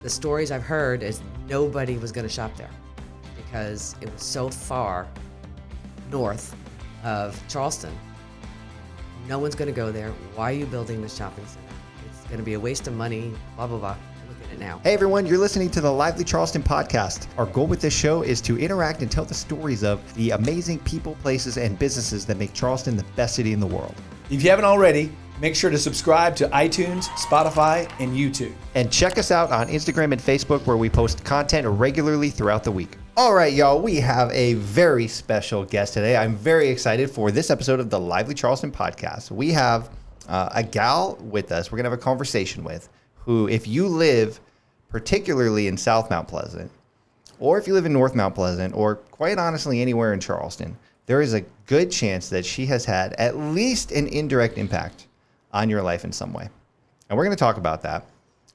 The stories I've heard is nobody was going to shop there because it was so far north of Charleston. No one's going to go there. Why are you building this shopping center? It's going to be a waste of money, blah, blah, blah. Look at it now. Hey everyone, you're listening to the Lively Charleston Podcast. Our goal with this show is to interact and tell the stories of the amazing people, places, and businesses that make Charleston the best city in the world. If you haven't already, make sure to subscribe to iTunes, Spotify, and YouTube. And check us out on Instagram and Facebook where we post content regularly throughout the week. All right, y'all, we have a very special guest today. I'm very excited for this episode of the Lively Charleston Podcast. We have a gal with us we're going to have a conversation with who, if you live particularly in South Mount Pleasant, or if you live in North Mount Pleasant, or quite honestly anywhere in Charleston, there is a good chance that she has had at least an indirect impact on your life in some way. And we're going to talk about that.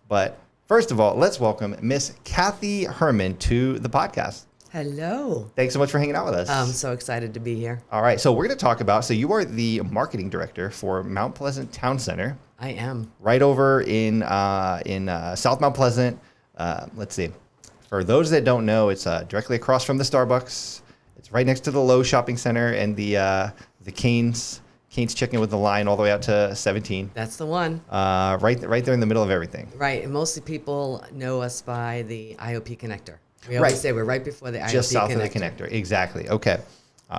But first of all, let's welcome Miss Kathi Herrmann to the podcast. Hello. Thanks so much for hanging out with us. I'm so excited to be here. All right. So we're going to talk about, so you are the marketing director for Mount Pleasant Towne Centre. I am. Right over in South Mount Pleasant. Let's see. For those that don't know, it's directly across from the Starbucks. It's right next to the Lowe's shopping center and the Cane's Chicken with the line all the way out to 17. That's the one. Right there in the middle of everything. Right. And mostly people know us by the IOP connector. We always say we're right before the IOP connector. Just south of the connector. Exactly. Okay.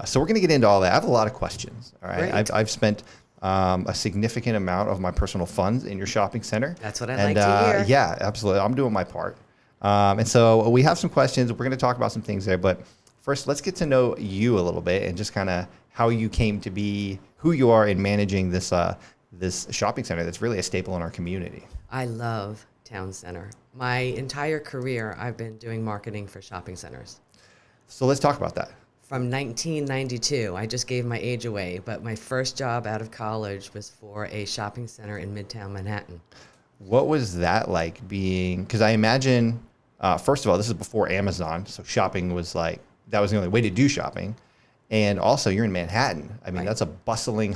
So we're going to get into all that. I have a lot of questions. All right. Great. I've spent a significant amount of my personal funds in your shopping center. That's what I like to hear. Yeah, absolutely. I'm doing my part. And so we have some questions. We're going to talk about some things there. But first, let's get to know you a little bit and just kind of how you came to be who you are in managing this shopping center that's really a staple in our community. I love Town Center. My entire career, I've been doing marketing for shopping centers. So let's talk about that. From 1992, I just gave my age away, but my first job out of college was for a shopping center in Midtown Manhattan. What was that like being, because I imagine, first of all, this is before Amazon, so shopping was like, that was the only way to do shopping. And also, you're in Manhattan. I mean, Right. That's a bustling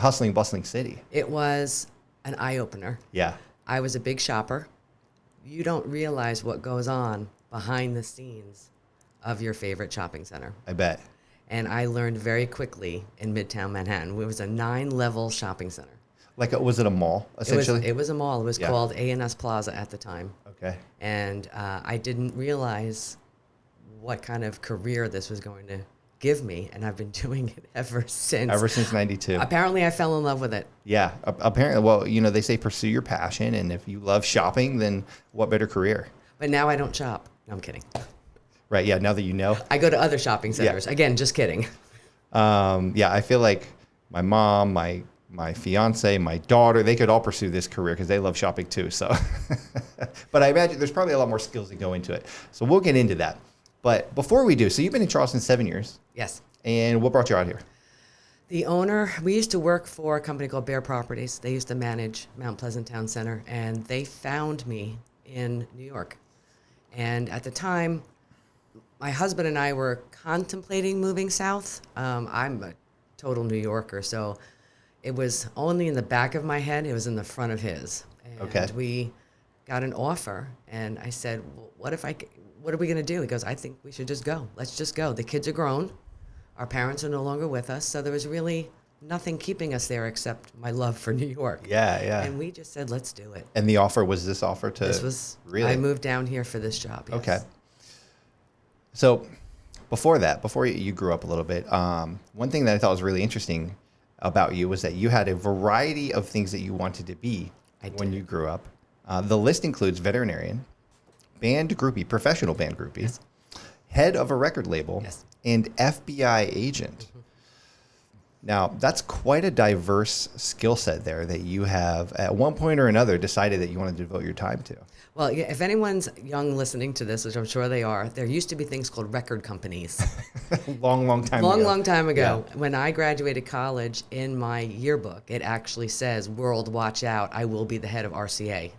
city. It was an eye-opener. Yeah. I was a big shopper. You don't realize what goes on behind the scenes of your favorite shopping center. I bet. And I learned very quickly in Midtown Manhattan. It was a 9-level shopping center. Like, was it a mall, essentially? It was a mall. It was Yeah. called A&S Plaza at the time. Okay. And I didn't realize what kind of career this was going to give me, and I've been doing it ever since. Ever since 92. Apparently, I fell in love with it. Yeah. Apparently, well, they say pursue your passion, and if you love shopping, then what better career? But now I don't shop. No, I'm kidding. Right. Yeah. Now that you know. I go to other shopping centers. Yeah. Again, just kidding. Yeah. I feel like my mom, my fiance, my daughter, they could all pursue this career because they love shopping too. So, but I imagine there's probably a lot more skills that go into it. So we'll get into that. But before we do, so you've been in Charleston 7 years. Yes. And what brought you out here? The owner, we used to work for a company called Bear Properties. They used to manage Mount Pleasant Towne Centre, and they found me in New York. And at the time, my husband and I were contemplating moving south. I'm a total New Yorker, so it was only in the back of my head. It was in the front of his. And Okay. we got an offer, and I said, well, what are we going to do? He goes, I think we should just go. Let's just go. The kids are grown. Our parents are no longer with us. So there was really nothing keeping us there except my love for New York. Yeah, yeah. And we just said, let's do it. And the offer was this offer to This was, really? I moved down here for this job. Yes. Okay. So before you grew up a little bit, one thing that I thought was really interesting about you was that you had a variety of things that you wanted to be when you grew up. The list includes veterinarian, band groupie, professional band groupie, Yes. head of a record label, Yes. and FBI agent. Now, that's quite a diverse skill set there that you have at one point or another decided that you wanted to devote your time to. Well, yeah, if anyone's young listening to this, which I'm sure they are, there used to be things called record companies. Long time ago. Long time ago. Yeah. When I graduated college, in my yearbook, it actually says, "World, watch out, I will be the head of RCA."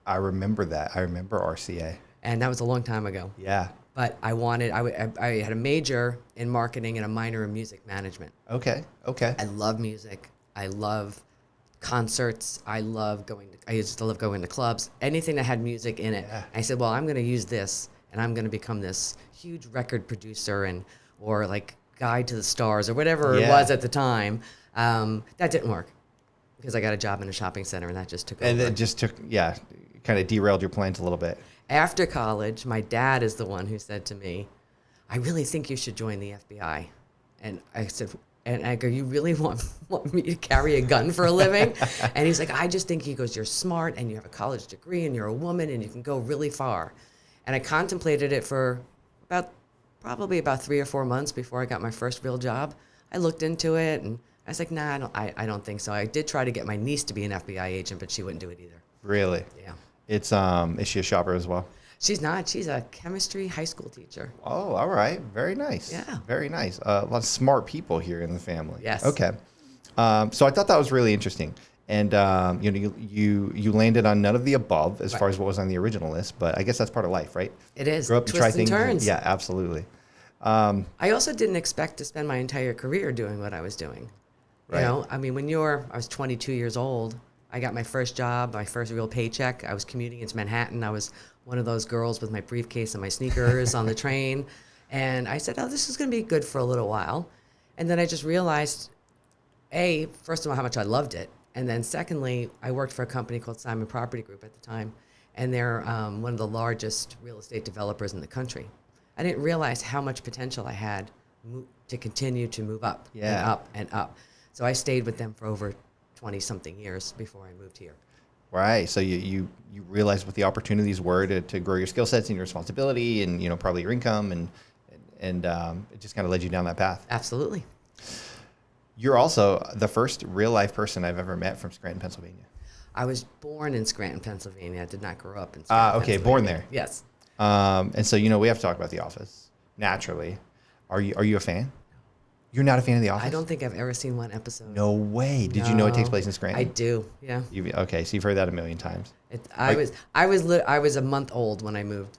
I remember that. I remember RCA. And that was a long time ago. Yeah. But I had a major in marketing and a minor in music management. Okay. I love music. I love concerts. I used to love going to clubs, anything that had music in it. Yeah. I said, well, I'm going to use this and I'm going to become this huge record producer or like Guide to the Stars or whatever it was at the time. That didn't work because I got a job in a shopping center and that just took over. And it just kind of derailed your plans a little bit. After college, my dad is the one who said to me, I really think you should join the FBI. And I said, and I go, you really want me to carry a gun for a living? And he's like, I just think, he goes, you're smart and you have a college degree and you're a woman and you can go really far. And I contemplated it for probably about 3 or 4 months before I got my first real job. I looked into it and I was like, nah, I don't think so. I did try to get my niece to be an FBI agent, but she wouldn't do it either. Really? Yeah. It's is she a shopper as well? She's not. She's a chemistry high school teacher. Oh, all right. Very nice. Yeah. Very nice. A lot of smart people here in the family. Yes. Okay. So I thought that was really interesting. And you landed on none of the above as far as what was on the original list, but I guess that's part of life, right? It is. Grow up, Twists try and things. turns. Yeah, absolutely. I also didn't expect to spend my entire career doing what I was doing. Right. You know, I mean, I was 22 years old. I got my first job, my first real paycheck. I was commuting into Manhattan. I was one of those girls with my briefcase and my sneakers on the train. And I said, oh, this is going to be good for a little while. And then I just realized, first of all, how much I loved it. And then secondly, I worked for a company called Simon Property Group at the time. And they're one of the largest real estate developers in the country. I didn't realize how much potential I had to continue to move up and up and up. So I stayed with them for over 20-something years before I moved here. Right. So you realized what the opportunities were to grow your skill sets and your responsibility and, probably your income and it just kind of led you down that path. Absolutely. You're also the first real life person I've ever met from Scranton, Pennsylvania. I was born in Scranton, Pennsylvania. I did not grow up in Scranton, okay. Born there. Yes. And so, we have to talk about The Office, naturally. Are you a fan? You're not a fan of The Office? I don't think I've ever seen one episode. No way. Did you know it takes place in Scranton? I do, yeah. Okay, so you've heard that a million times. I was a month old when I moved.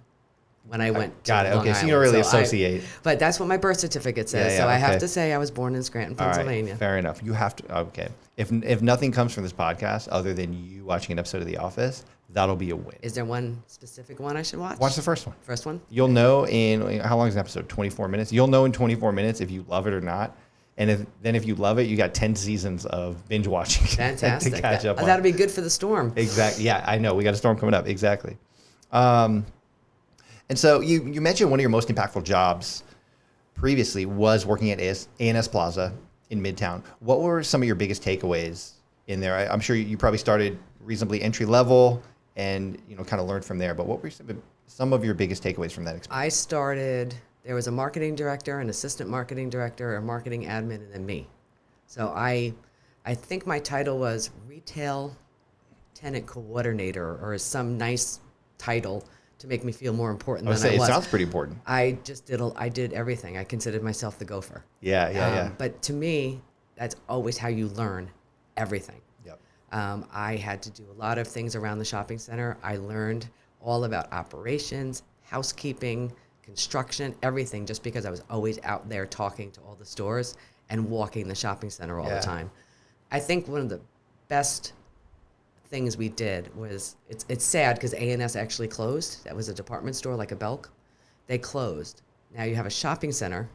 When I went to Got it. Long Okay, so Island. you don't really associate. But that's what my birth certificate says. Yeah, so I okay. have to say I was born in Scranton, Pennsylvania. All right, fair enough. You have to. Okay. If nothing comes from this podcast other than you watching an episode of The Office, that'll be a win. Is there one specific one I should watch? Watch the first one. First one? You'll know in, how long is an episode? 24 minutes? You'll know in 24 minutes if you love it or not. And if you love it, you got 10 seasons of binge watching. Fantastic. To catch up on. That'll be good for the storm. Exactly. Yeah, I know. We got a storm coming up. Exactly. And so you mentioned one of your most impactful jobs previously was working at A&S Plaza in Midtown. What were some of your biggest takeaways in there? I'm sure you probably started reasonably entry level and kind of learned from there. But what were some of your biggest takeaways from that experience? There was a marketing director, an assistant marketing director, a marketing admin, and then me. So I think my title was retail tenant coordinator or some nice title to make me feel more important than I was. It sounds pretty important. I did everything. I considered myself the gopher. Yeah. But to me, that's always how you learn everything. Yep. I had to do a lot of things around the shopping center. I learned all about operations, housekeeping, construction, everything, just because I was always out there talking to all the stores and walking the shopping center all the time. I think one of the best things we did was, it's sad because A&S actually closed. That was a department store like a Belk. They closed. Now you have a shopping center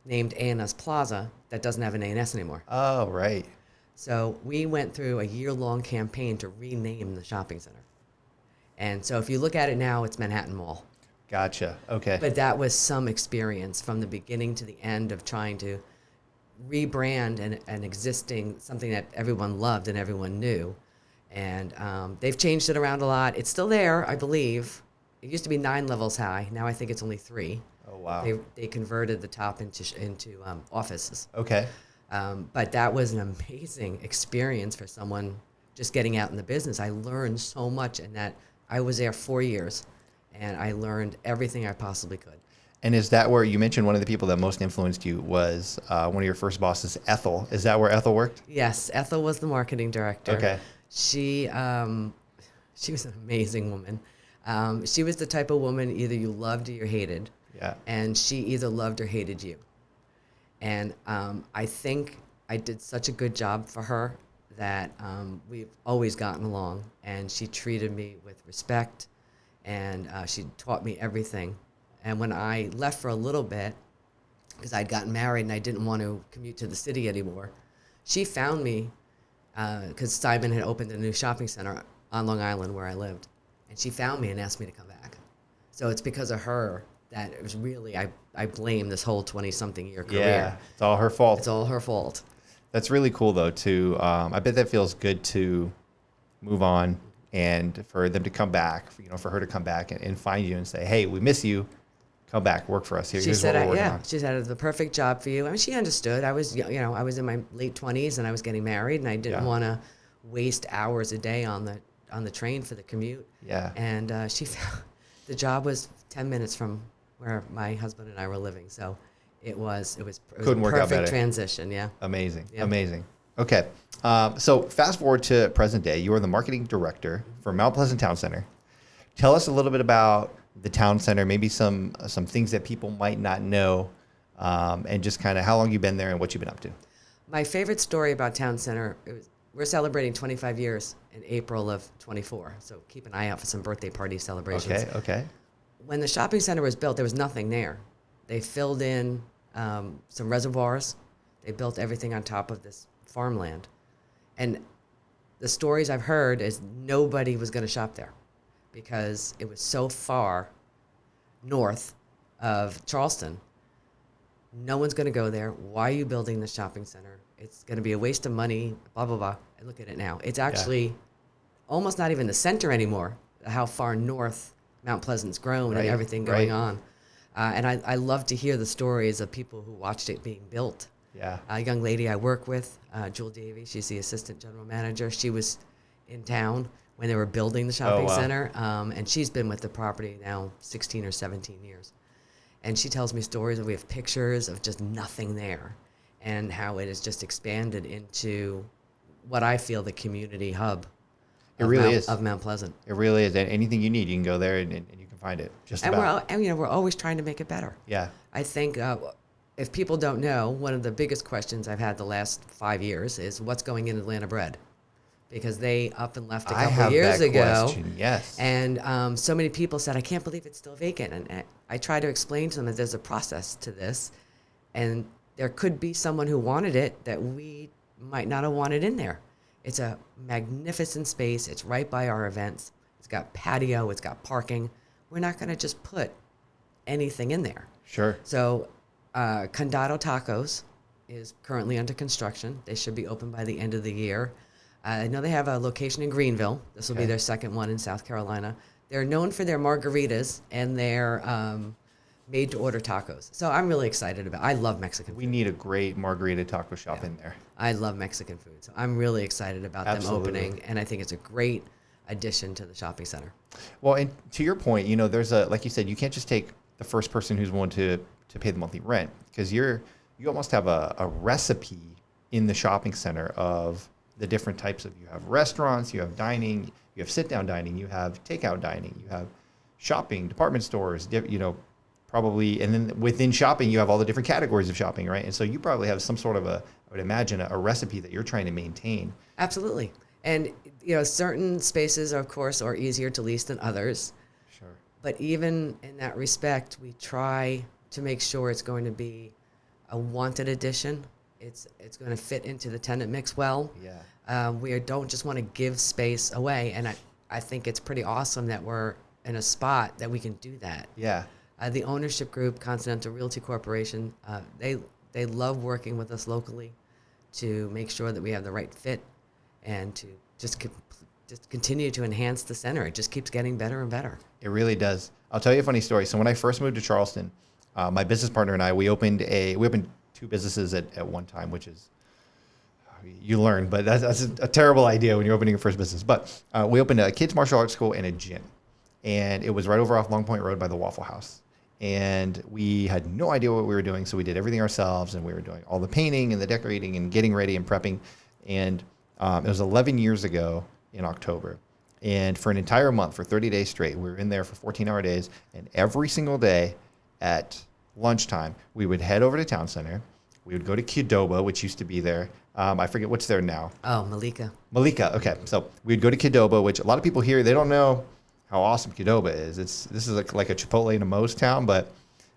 named A&S Plaza that doesn't have an A&S anymore. Oh, right. So we went through a year-long campaign to rename the shopping center. And so if you look at it now, it's Manhattan Mall. Gotcha. Okay. But that was some experience from the beginning to the end of trying to rebrand an existing, something that everyone loved and everyone knew. And they've changed it around a lot. It's still there, I believe. It used to be 9 levels high. Now I think it's only 3. Oh, wow. They converted the top into offices. Okay. But that was an amazing experience for someone just getting out in the business. I learned so much in that. I was there 4 years, and I learned everything I possibly could. And is that where you mentioned one of the people that most influenced you was one of your first bosses, Ethel? Is that where Ethel worked? Yes, Ethel was the marketing director. Okay. She was an amazing woman. She was the type of woman either you loved or you hated. Yeah. And she either loved or hated you. And I think I did such a good job for her that we've always gotten along, and she treated me with respect, and she taught me everything. And when I left for a little bit, because I'd gotten married and I didn't want to commute to the city anymore, she found me because Simon had opened a new shopping center on Long Island where I lived. And she found me and asked me to come back. So it's because of her that it was really, I blame this whole 20-something year career. Yeah, it's all her fault. It's all her fault. That's really cool, though, too. I bet that feels good to move on and for them to come back, for her to come back and find you and say, hey, we miss you. Come back, work for us. Here's what we're working on. She said, the perfect job for you. I mean, she understood. I was, I was in my late 20s and I was getting married, and I didn't want to waste hours a day on the train for the commute. Yeah. And she found the job was 10 minutes from where my husband and I were living. So it was a perfect transition. Yeah. Amazing. Yeah. Amazing. Okay. So fast forward to present day. You are the marketing director for Mount Pleasant Towne Centre. Tell us a little bit about the town center, maybe some things that people might not know, and just kind of how long you've been there and what you've been up to. My favorite story about Town Center, we're celebrating 25 years in April of 24, so keep an eye out for some birthday party celebrations. Okay. When the shopping center was built, there was nothing there. They filled in some reservoirs. They built everything on top of this farmland. And the stories I've heard is nobody was going to shop there because it was so far north of Charleston. No one's going to go there. Why are you building the shopping center? It's going to be a waste of money, blah, blah, blah. And look at it now. It's actually almost not even the center anymore, how far north Mount Pleasant's grown and everything going on. And I love to hear the stories of people who watched it being built. Yeah. A young lady I work with, Jewel Davey, she's the assistant general manager. She was in town when they were building the shopping center, and she's been with the property now 16 or 17 years. And she tells me stories, and we have pictures of just nothing there, and how it has just expanded into what I feel the community hub. Of Mount Pleasant. It really is. And anything you need, you can go there and you can find it. We're always trying to make it better. Yeah. I think if people don't know, one of the biggest questions I've had the last 5 years is what's going in Atlanta bread, because they up and left a couple of years ago. Question. Yes. And so many people said, I can't believe it's still vacant. And I try to explain to them that there's a process to this, and there could be someone who wanted it that we might not have wanted in there. It's a magnificent space. It's right by our events. It's got patio. It's got parking. We're not going to just put anything in there. Sure. So Condado Tacos is currently under construction. They should be open by the end of the year. I know they have a location in Greenville. This will be their second one in South Carolina. They're known for their margaritas and their made-to-order tacos. So I'm really excited about it. I love Mexican food. We need a great margarita taco shop in there. I love Mexican food. So I'm really excited about them opening, and I think it's a great addition to the shopping center. Well, and to your point, there's like you said, you can't just take the first person who's willing to pay the monthly rent, because you almost have a recipe in the shopping center of the different types of, you have restaurants, you have dining, you have sit-down dining, you have takeout dining, you have shopping, department stores, probably, and then within shopping, you have all the different categories of shopping, right? And so you probably have some sort of I would imagine, a recipe that you're trying to maintain. Absolutely. And, certain spaces, of course, are easier to lease than others. Sure. But even in that respect, we try to make sure it's going to be a wanted addition. It's going to fit into the tenant mix well. Yeah. We don't just want to give space away. And I think it's pretty awesome that we're in a spot that we can do that. Yeah. The ownership group, Continental Realty Corporation, they love working with us locally to make sure that we have the right fit and to just continue to enhance the center. It just keeps getting better and better. It really does. I'll tell you a funny story. So when I first moved to Charleston, my business partner and I, we opened two businesses at one time, which is, you learn, but that's a terrible idea when you're opening your first business. But we opened a kids martial arts school and a gym, and it was right over off Long Point Road by the Waffle House. And we had no idea what we were doing, so we did everything ourselves, and we were doing all the painting and the decorating and getting ready and prepping. And it was 11 years ago in October. And for an entire month, for 30 days straight, we were in there for 14-hour days. And every single day at lunchtime, we would head over to Town Center. We would go to Qdoba, which used to be there. I forget what's there now. Oh, Malika. Malika. Okay. So we'd go to Qdoba, which a lot of people here, they don't know how awesome Qdoba is. This is like a Chipotle in a Moe's town, but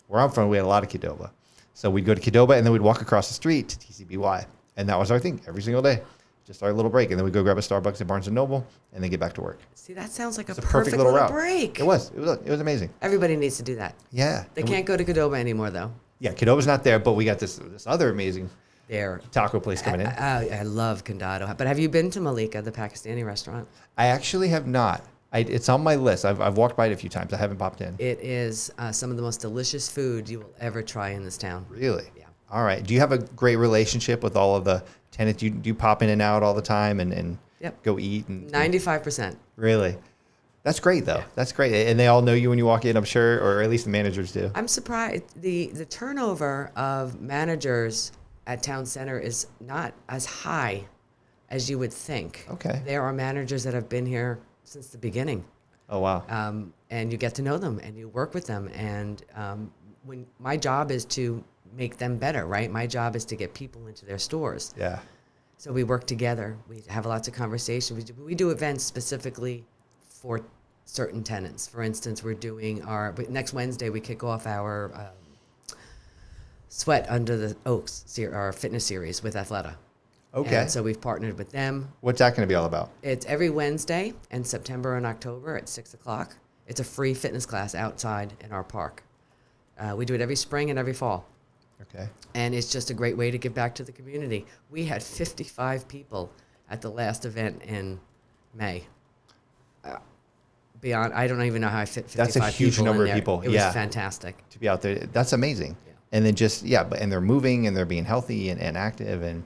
where I'm from, we had a lot of Qdoba. So we'd go to Qdoba and then we'd walk across the street to TCBY. And that was our thing every single day. Just our little break. And then we'd go grab a Starbucks at Barnes & Noble and then get back to work. See, that sounds like a It's perfect little route. break. It was amazing. Everybody needs to do that. Yeah. They can't go to Qdoba anymore, though. Yeah, Qdoba's not there, but we got this other amazing There. taco place coming in. I love Condado. But have you been to Malika, the Pakistani restaurant? I actually have not. It's on my list. I've walked by it a few times. I haven't popped in. It is some of the most delicious food you will ever try in this town. Really? Yeah. All right. Do you have a great relationship with all of the tenants? Do you pop in and out all the time and Yep. go eat? 95%. Really? That's great, though. Yeah. That's great. And they all know you when you walk in, I'm sure, or at least the managers do. I'm surprised. The turnover of managers at Town Center is not as high as you would think. Okay. There are managers that have been here since the beginning. Oh, wow. And you get to know them and you work with them. And when my job is to make them better, right? My job is to get people into their stores. Yeah. So we work together. We have lots of conversations. We do events specifically for certain tenants. For instance, we're doing next Wednesday, we kick off our Sweat Under the Oaks, our fitness series with Athleta. Okay. And so we've partnered with them. What's that going to be all about? It's every Wednesday in September and October at 6 o'clock. It's a free fitness class outside in our park. We do it every spring and every fall. Okay. And it's just a great way to give back to the community. We had 55 people at the last event in May. I don't even know how I fit 55 That's a huge people number in of there. people. It was fantastic. To be out there. That's amazing. Yeah. And then and they're moving and they're being healthy and active. And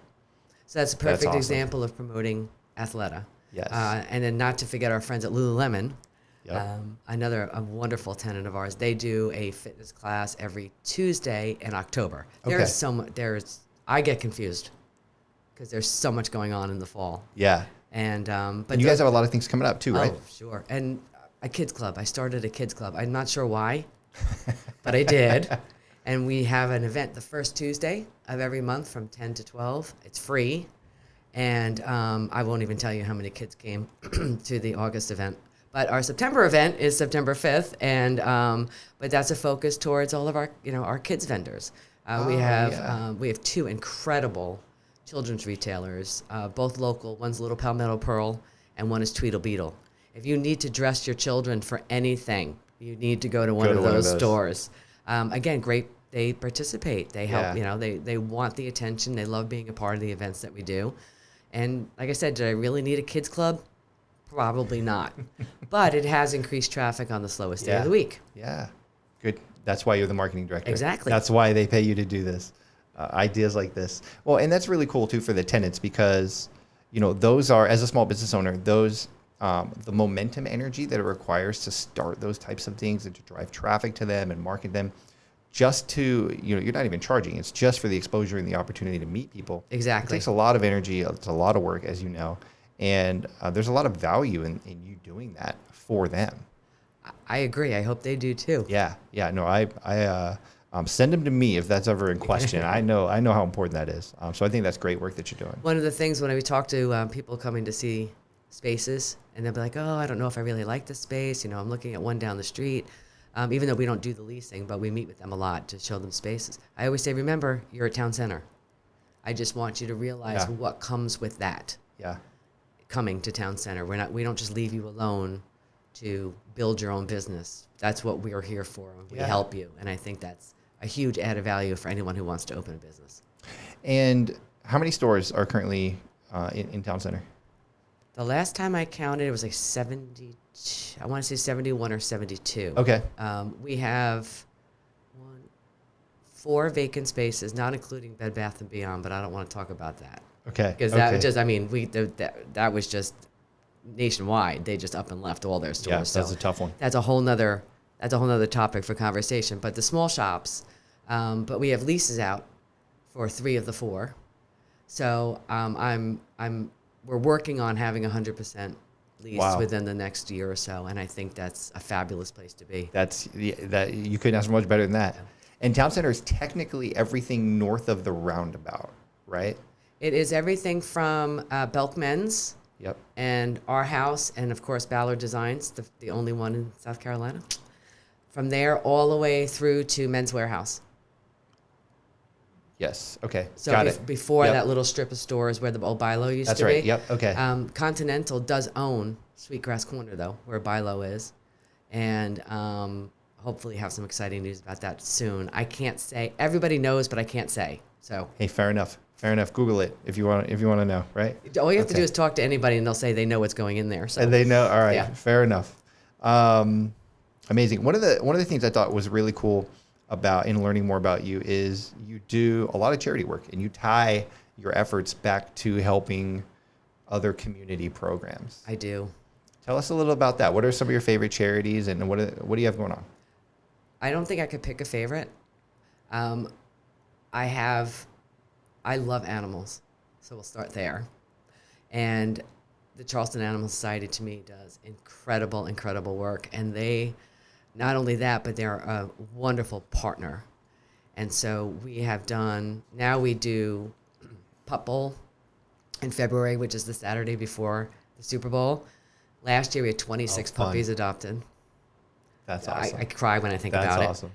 So that's a perfect awesome. example of promoting Athleta. Yes. And then not to forget our friends at Lululemon. Yep. A wonderful tenant of ours. They do a fitness class every Tuesday in October. Okay. There's so much. I get confused because there's so much going on in the fall. Yeah. And but And you guys have a lot of things coming up too, right? Oh, sure. And a kids club. I started a kids club. I'm not sure why, but I did. And we have an event the first Tuesday of every month from 10 to 12. It's free. And I won't even tell you how many kids came to the August event. But our September event is September 5th, and but that's a focus towards all of our our kids vendors. We have two incredible children's retailers, both local. One's Little Palmetto Pearl, and one is Tweedlebeetle. If you need to dress your children for anything, you need to go to one of those stores. Again, great. They participate. They help. Yeah. They want the attention. They love being a part of the events that we do. And like I said, did I really need a kids club? Probably not. But it has increased traffic on the slowest day of the week. Yeah. Good. That's why you're the marketing director. Exactly. That's why they pay you to do this. Ideas like this. Well, and that's really cool too for the tenants because, those are, as a small business owner, those, the momentum energy that it requires to start those types of things and to drive traffic to them and market them just to, you're not even charging. It's just for the exposure and the opportunity to meet people. Exactly. It takes a lot of energy. It's a lot of work, as you know. And there's a lot of value in you doing that for them. I agree. I hope they do too. Yeah. No, I send them to me if that's ever in question. I know how important that is. So I think that's great work that you're doing. One of the things when we talk to people coming to see spaces, and they'll be like, "Oh, I don't know if I really like this space. I'm looking at one down the street." Even though we don't do the leasing, but we meet with them a lot to show them spaces. I always say, remember, you're a town center. I just want you to realize what comes with that. Yeah. Coming to town center. We don't just leave you alone to build your own business. That's what we are here for. We help you. And I think that's a huge added value for anyone who wants to open a business. And how many stores are currently in town center? The last time I counted, it was like 70. I want to say 71 or 72. Okay. We have 4 vacant spaces, not including Bed Bath & Beyond, but I don't want to talk about that. Okay. Because that was just nationwide. They just up and left all their stores. Yeah, that's a tough one. That's a whole nother topic for conversation. But the small shops, but we have leases out for 3 of the 4. So we're working on having 100% leased within the next year or so, and I think that's a fabulous place to be. That you couldn't ask for much better than that. And Town Center is technically everything north of the roundabout, right? It is everything from Belk Men's Yep. and our house, and of course Ballard Designs, the only one in South Carolina. From there all the way through to Men's Warehouse. Yes. Okay. So Got it. before Yep. that little strip of stores where the old Bilo used That's to right. be. Yep. Okay. Continental does own Sweetgrass Corner, though, where Bilo is. And hopefully have some exciting news about that soon. I can't say. Everybody knows, but I can't say. So Hey, fair enough. Fair enough. Google it if you want to know, right? all you have to Okay. do is talk to anybody, and they'll say they know what's going in there. So And they know. All right. Yeah. Fair enough. Amazing. One of the things I thought was really cool about in learning more about you is you do a lot of charity work and you tie your efforts back to helping other community programs. I do. Tell us a little about that. What are some of your favorite charities and what do you have going on? I don't think I could pick a favorite. I love animals, so we'll start there. And the Charleston Animal Society, to me, does incredible, incredible work. And they, not only that, but they're a wonderful partner. And so we do Pup Bowl in February, which is the Saturday before the Super Bowl. Last year, we had 26 fun. puppies adopted. That's awesome. I cry when I think about it. That's awesome.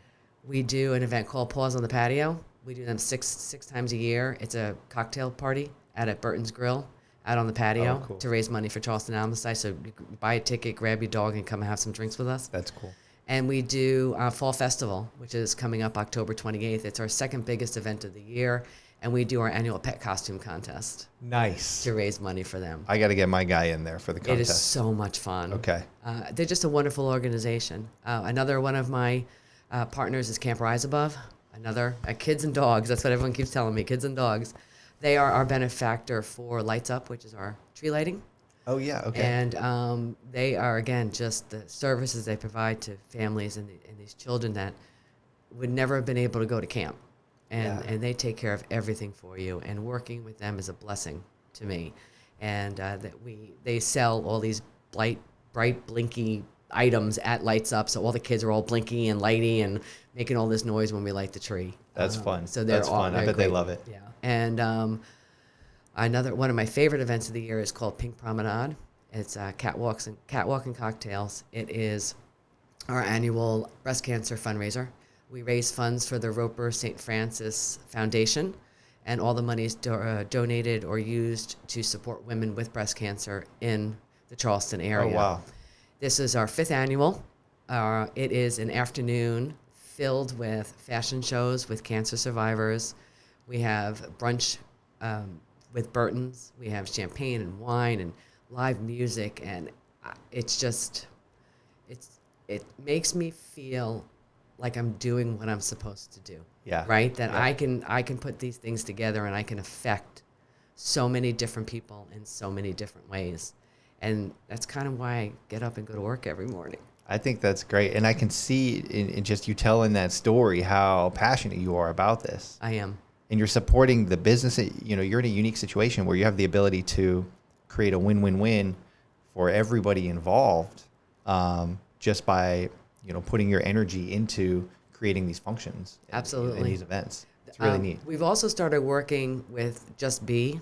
We do an event called Paws on the Patio. We do them six times a year. It's a cocktail party out at Burton's Grill out on the patio cool. to raise money for Charleston Animal Society. So you can buy a ticket, grab your dog, and come and have some drinks with us. That's cool. And we do Fall Festival, which is coming up October 28th. It's our second biggest event of the year. And we do our annual pet costume contest Nice. to raise money for them. I got to get my guy in there for the It contest. is so much fun. Okay. They're just a wonderful organization. Another one of my partners is Camp Rise Above. Kids and Dogs. That's what everyone keeps telling me, kids and dogs. They are our benefactor for Lights Up, which is our tree lighting. Oh yeah. Okay. And they are, again, just the services they provide to families and these children that would never have been able to go to camp. And they take care of everything for you. And working with them is a blessing to me. And they sell all these bright, blinky items at Lights Up, so all the kids are all blinky and lighty and making all this noise when we light the tree. That's fun. So they're That's fun. I bet they love it. Yeah. And another one of my favorite events of the year is called Pink Promenade. It's catwalk and cocktails. It is our annual breast cancer fundraiser. We raise funds for the Roper St. Francis Foundation, and all the money is donated or used to support women with breast cancer in the Charleston area. Oh wow. This is our 5th annual. It is an afternoon filled with fashion shows with cancer survivors. We have brunch with Burton's. We have champagne and wine and live music, and it makes me feel like I'm doing what I'm supposed to do. Yeah. Right? That Yeah. I can put these things together and I can affect so many different people in so many different ways. And that's kind of why I get up and go to work every morning. I think that's great. And I can see in just you telling that story how passionate you are about this. I am. And you're supporting the business. You're in a unique situation where you have the ability to create a win-win-win for everybody involved, just by, putting your energy into creating these functions. Absolutely. And these events. It's really neat. We've also started working with Just Be.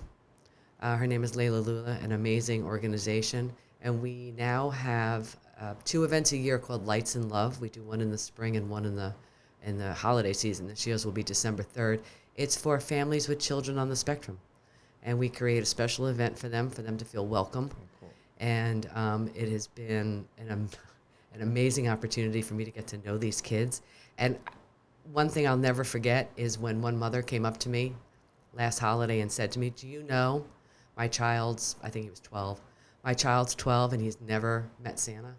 Her name is Layla Lula, an amazing organization. And we now have 2 events a year called Lights and Love. We do one in the spring and one in the holiday season. This year's will be December 3rd. It's for families with children on the spectrum. And we create a special event for them to feel welcome. Cool. And it has been an amazing opportunity for me to get to know these kids. And one thing I'll never forget is when one mother came up to me last holiday and said to me, "Do you know my child's," I think he was 12, "my child's 12 and he's never met Santa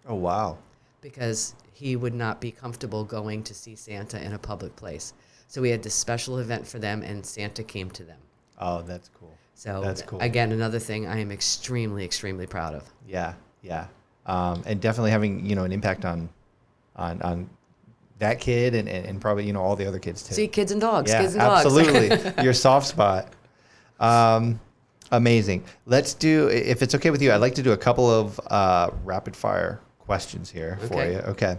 Oh, wow. because he would not be comfortable going to see Santa in a public place." So we had this special event for them and Santa came to them. Oh, that's cool. So That's cool. again, another thing I am extremely, extremely proud of. Yeah. Yeah. And definitely having, an impact on that kid and probably, all the other kids too. See, kids and dogs, Yeah, kids and dogs. absolutely. Your soft spot. Amazing. Let's do, if it's okay with you, I'd like to do a couple of rapid fire questions here for Okay. you. Okay.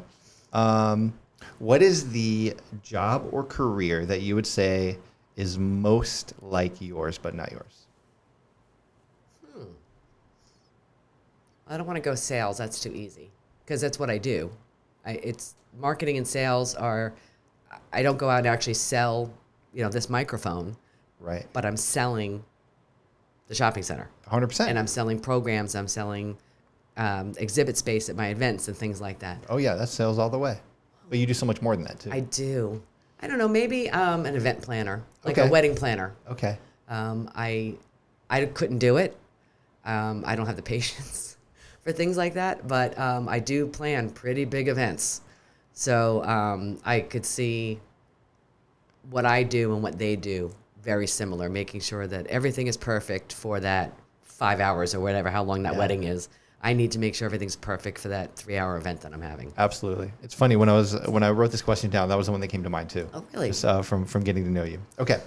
What is the job or career that you would say is most like yours, but not yours? I don't want to go sales. That's too easy because that's what I do. It's marketing and sales are. I don't go out and actually sell, this microphone, Right. but I'm selling the shopping center. 100%. And I'm selling programs. I'm selling exhibit space at my events and things like that. Oh, yeah, that's sales all the way. But you do so much more than that, too. I do. I don't know. Maybe an event planner, like Okay. a wedding planner. Okay. I couldn't do it. I don't have the patience for things like that. But I do plan pretty big events, so I could see what I do and what they do very similar, making sure that everything is perfect for that 5 hours or whatever, how long that wedding is. I need to make sure everything's perfect for that 3-hour event that I'm having. Absolutely. It's funny, when I wrote this question down, that was the one that came to mind too. Oh, really? Just from getting to know you. Okay. All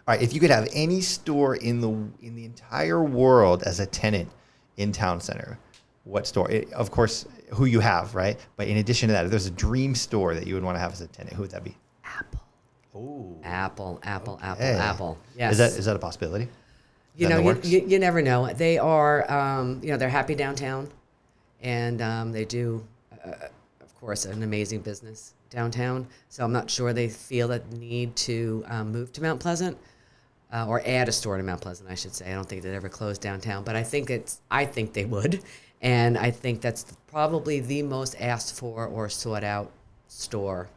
right. If you could have any store in the entire world as a tenant in Towne Centre, what store? Of course, who you have, right? But in addition to that, if there's a dream store that you would want to have as a tenant, who would that be? Apple. Oh. Apple. Hey. Apple. Yes. Is that a possibility? You never know. They are, they're happy downtown, and they do, of course, an amazing business downtown. So I'm not sure they feel that need to move to Mount Pleasant or add a store to Mount Pleasant, I should say. I don't think they'd ever close downtown, but I think they would, and I think that's probably the most asked for or sought out store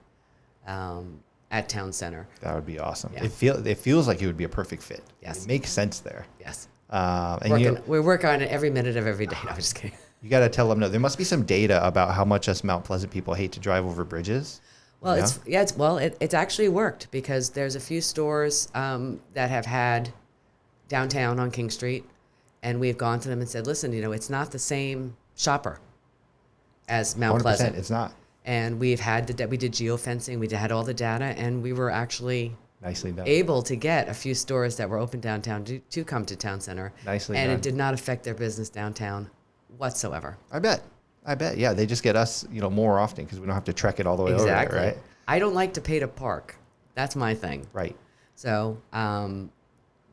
at Towne Centre. That would be awesome. Yeah. It feels like it would be a perfect fit. Yes. It makes sense there. Yes. We work on it every minute of every day. No, I'm just kidding. You got to tell them no. There must be some data about how much us Mount Pleasant people hate to drive over bridges. Well, it's actually worked because there's a few stores that have had downtown on King Street, and we've gone to them and said, listen, it's not the same shopper as Mount 100%, Pleasant. it's not. And we did geofencing, we had all the data, and we were actually Nicely done. able to get a few stores that were open downtown to come to Towne Centre. Nicely and done. it did not affect their business downtown whatsoever. I bet. Yeah, they just get us, more often because we don't have to trek it all the way over there, right? I don't like to pay to park. That's my thing. Right. So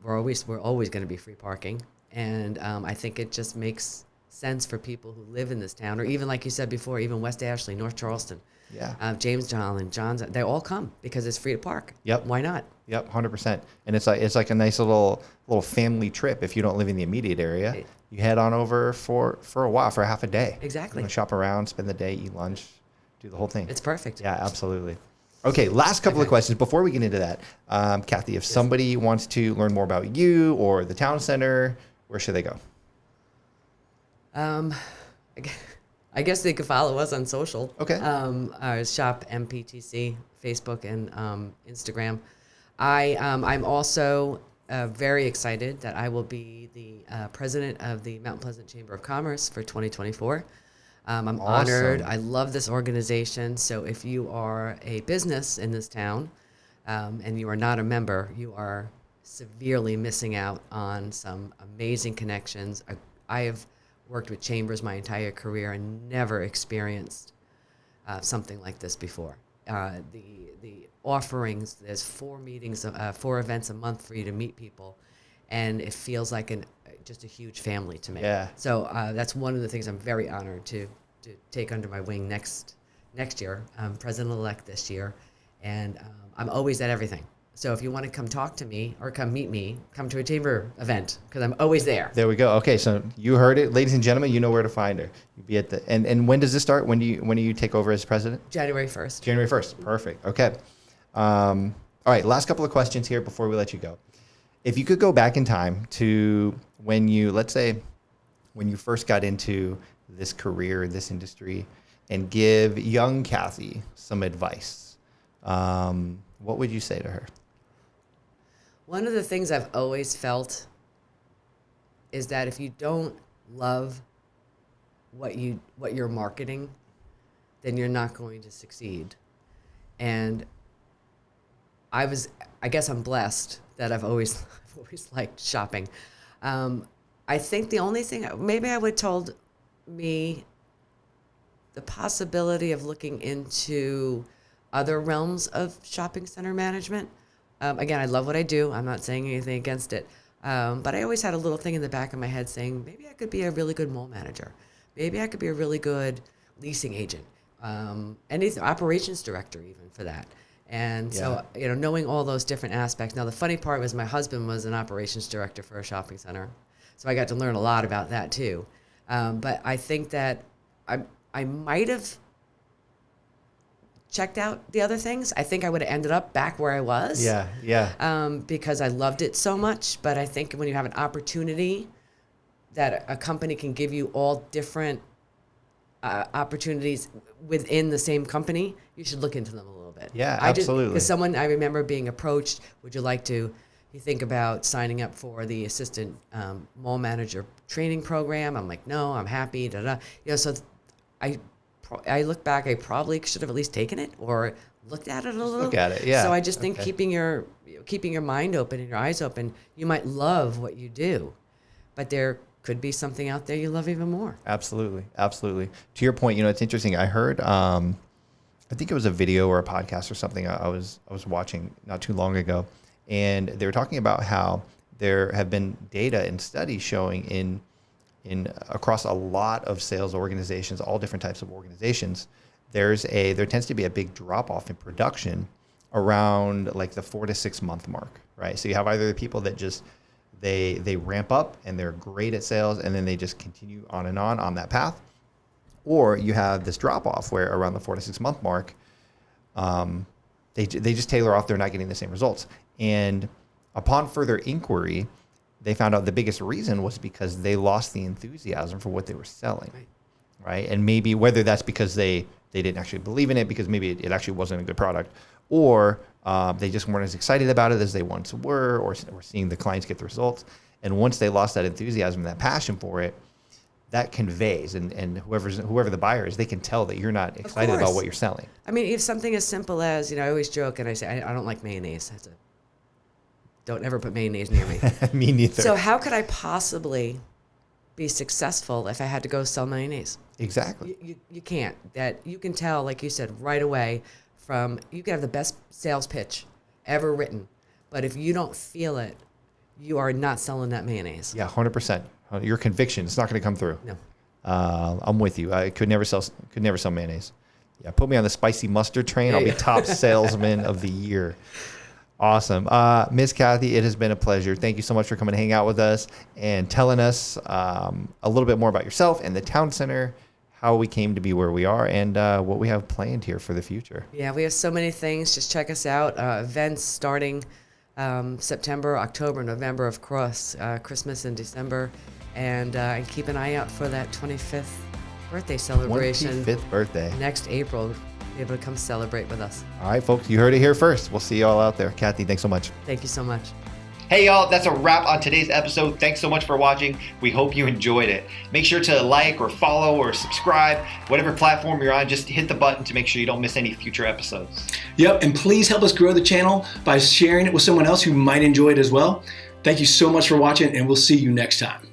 we're always going to be free parking, and I think it just makes sense for people who live in this town, or even like you said before, even West Ashley, North Charleston, Jamestown, John's. They all come because it's free to park. Yep. Why not? Yep, 100%. And it's like a nice little family trip. If you don't live in the immediate area, Right. you head on over for a while, for half a day. Exactly. Shop around, spend the day, eat lunch, do the whole thing. It's perfect. Yeah, absolutely. Okay, last couple of questions before we get into that. Kathi, if somebody wants to learn more about you or the Towne Centre, where should they go? I guess they could follow us on social. Okay. Our shop MPTC, Facebook and Instagram. I'm also very excited that I will be the president of the Mount Pleasant Chamber of Commerce for 2024. I'm honored. I love this organization. So if you are a business in this town and you are not a member, you are severely missing out on some amazing connections. I have worked with chambers my entire career and never experienced something like this before. The offerings, there's 4 events a month for you to meet people, and it feels like just a huge family to me. Yeah. So that's one of the things I'm very honored to take under my wing next year. I'm president-elect this year, and I'm always at everything. So if you want to come talk to me or come meet me, come to a chamber event because I'm always there. There we go. Okay, so you heard it, ladies and gentlemen. You know where to find her. You'll be at and when does this start? When do you take over as president? January 1st. January 1st. Perfect. Okay. All right. Last couple of questions here before we let you go. If you could go back in time to when you first got into this career, this industry, and give young Kathi some advice, what would you say to her? One of the things I've always felt is that if you don't love what you're marketing, then you're not going to succeed. And I guess I'm blessed that I've always liked shopping. I think the only thing maybe I would told me the possibility of looking into other realms of shopping center management. Again, I love what I do. I'm not saying anything against it. But I always had a little thing in the back of my head saying, maybe I could be a really good mall manager. Maybe I could be a really good leasing agent. And operations director even for that. And so, knowing all those different aspects. Now, the funny part was my husband was an operations director for a shopping center. So I got to learn a lot about that too. But I think that I might have checked out the other things. I think I would have ended up back where I was. Because I loved it so much. But I think when you have an opportunity that a company can give you all different opportunities within the same company, you should look into them a little bit. Yeah, absolutely. Because I remember being approached, would you like to, you think about signing up for the assistant mall manager training program? I'm like, no, I'm happy. So I look back, I probably should have at least taken it or looked at it a little. Look at it, yeah. So I just think keeping your mind open and your eyes open, you might love what you do, but there could be something out there you love even more. Absolutely. To your point, it's interesting. I heard, I think it was a video or a podcast or something I was watching not too long ago, and they were talking about how there have been data and studies showing in across a lot of sales organizations, all different types of organizations, there tends to be a big drop off in production around like the 4 to 6 month mark, right? So you have either the people that just they ramp up and they're great at sales and then they just continue on that path, or you have this drop off where around the 4 to 6 month mark, they just tailor off. They're not getting the same results, and upon further inquiry, they found out the biggest reason was because they lost the enthusiasm for what they were selling, right? And maybe whether that's because they didn't actually believe in it, because maybe it actually wasn't a good product, or they just weren't as excited about it as they once were, or seeing the clients get the results. And once they lost that enthusiasm, that passion for it, that conveys, and whoever the buyer is, they can tell that you're not excited about what you're selling. I mean, if something as simple as, I always joke and I say, I don't like mayonnaise. Don't ever put mayonnaise near me. Me neither. So how could I possibly be successful if I had to go sell mayonnaise? Exactly. You can't. That you can tell, like you said, right away you can have the best sales pitch ever written, but if you don't feel it, you are not selling that mayonnaise. Yeah, 100%. Your conviction, it's not going to come through. No. I'm with you. I could never sell mayonnaise. Yeah, put me on the spicy mustard train. I'll be top salesman of the year. Awesome. Ms. Kathi, it has been a pleasure. Thank you so much for coming to hang out with us and telling us a little bit more about yourself and the town center, how we came to be where we are, and what we have planned here for the future. Yeah, we have so many things. Just check us out. Events starting September, October, November, of course, Christmas and December. And keep an eye out for that 25th birthday celebration. 25th birthday. Next April. Be able to come celebrate with us. All right, folks, you heard it here first. We'll see you all out there. Kathi, thanks so much. Thank you so much. Hey y'all, that's a wrap on today's episode. Thanks so much for watching. We hope you enjoyed it. Make sure to like or follow or subscribe, whatever platform you're on, just hit the button to make sure you don't miss any future episodes. Yep, and please help us grow the channel by sharing it with someone else who might enjoy it as well. Thank you so much for watching, and we'll see you next time.